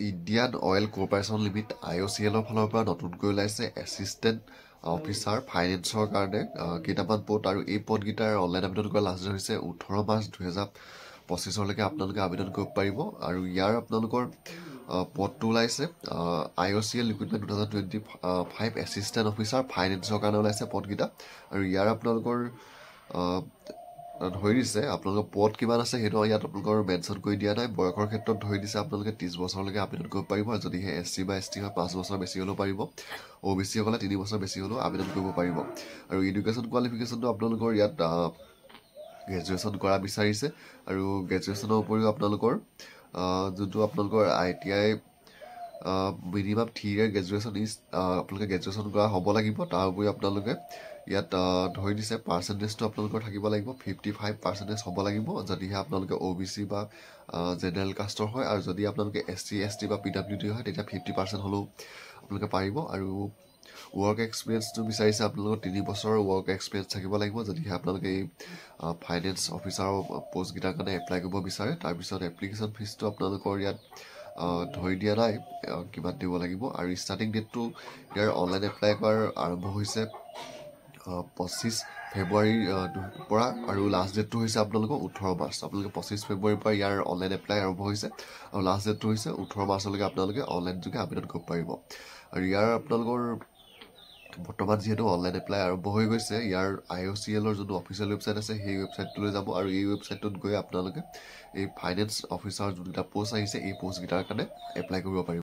Indian oil corporation limited IOCL ফালৰ পৰা নতুনকৈ ওলাইছে এছিষ্টেণ্ট অফিচাৰ ফাইনেন্সৰ কাৰণে কেইটামান পদ আৰু এই পদকেইটাৰ অনলাইন আবেদন কৰা লাষ্ট ডেট হৈছে 18 মাৰ্চ 2025 আপোনালোকে আবেদন কৰিব পাৰিব আৰু ইয়াৰ আপোনালোকৰ পদটো ওলাইছে IOCL ৰিক্ৰুটমেণ্ট 2025 এছিষ্টেণ্ট অফিচাৰ ফাইনেন্সৰ কাৰণে ওলাইছে পদকেইটা আৰু ইয়াৰ আপোনালোকৰ ধৰি দিছে আপোনালোকৰ পদ কিমান আছে সেইটো ইয়াত আপোনালোকৰ মেনশ্যন কৰি দিয়া নাই বয়সৰ ক্ষেত্ৰত ধৰি দিছে আপোনালোকে 30 বছৰলৈকে আবেদন কৰিব পাৰিব যদিহে SC বা ST হয় 5 বছৰ বেছি হ'লেও পাৰিব OBC সকলে 3 বছৰ বেছি হ'লেও আবেদন কৰিব পাৰিব আৰু এডুকেশ্যন কোৱালিফিকেশ্যনটো আপোনালোকৰ ইয়াত গ্ৰেজুৱেশ্যন কৰা বিচাৰিছে আৰু গ্ৰেজুৱেশ্যনৰ উপৰিও আপোনালোকৰ যোনটো আপোনালোকৰ ITI মিনিমাম 3 ইয়াৰ গ্ৰেজুৱেশ্যন আপোনালোকে গ্ৰেজুৱেশ্যন কৰা হ'ব লাগিব তাৰ উপৰিও আপোনালোকে ইয়াত ধৰি দিছে পাৰ্চেণ্টেজটো আপোনালোকৰ থাকিব লাগিব 55% হ'ব লাগিব যদিহে আপোনালোকে OBC বা জেনেৰেল কাষ্টৰ হয় আৰু যদি আপোনালোকে SC ST বা PWD হয় তেতিয়া 50% হ'লেও আপোনালোকে পাৰিব আৰু ৱৰ্ক এক্সপিৰিয়েঞ্চটো বিচাৰিছে আপোনালোকৰ 3 বছৰৰ ৱৰ্ক এক্সপিৰিয়েঞ্চ থাকিব লাগিব যদিহে আপোনালোকে এই ফাইনেন্স অফিচাৰৰ পষ্টকেইটাৰ কাৰণে এপ্লাই কৰিব বিচাৰে তাৰপিছত এপ্লিকেশ্যন ফিজটো আপোনালোকৰ ইয়াত ধৰি দিয়া নাই কিমান দিব লাগিব আৰু ষ্টাৰ্টিং ডেটটো ইয়াৰ অনলাইন এপ্লাই কৰাৰ আৰম্ভ হৈছে 25 ফেব্ৰুৱাৰীৰ পৰা আৰু লাষ্ট ডেটটো হৈছে আপোনালোকৰ 18 মাৰ্চ আপোনালোকে 25 ফেব্ৰুৱাৰীৰ পৰা ইয়াৰ অনলাইন এপ্লাই আৰম্ভ হৈছে আৰু লাষ্ট ডেটটো হৈছে 18 মাৰ্চলৈকে আপোনালোকে অনলাইন যোগে আবেদন কৰিব পাৰিব আৰু ইয়াৰ আপোনালোকৰ বৰ্তমান যিহেতু অনলাইন এপ্লাই আৰম্ভ হৈ গৈছে ইয়াৰ IOCLৰ যোনটো অফিচিয়েল ৱেবছাইট আছে সেই ৱেবছাইটটোলৈ যাব আৰু এই ৱেবছাইটটোত গৈ আপোনালোকে এই ফাইনেন্স অফিচাৰ যোনকেইটা পোষ্ট আহিছে এই পোষ্টকেইটাৰ কাৰণে এপ্লাই কৰিব পাৰিব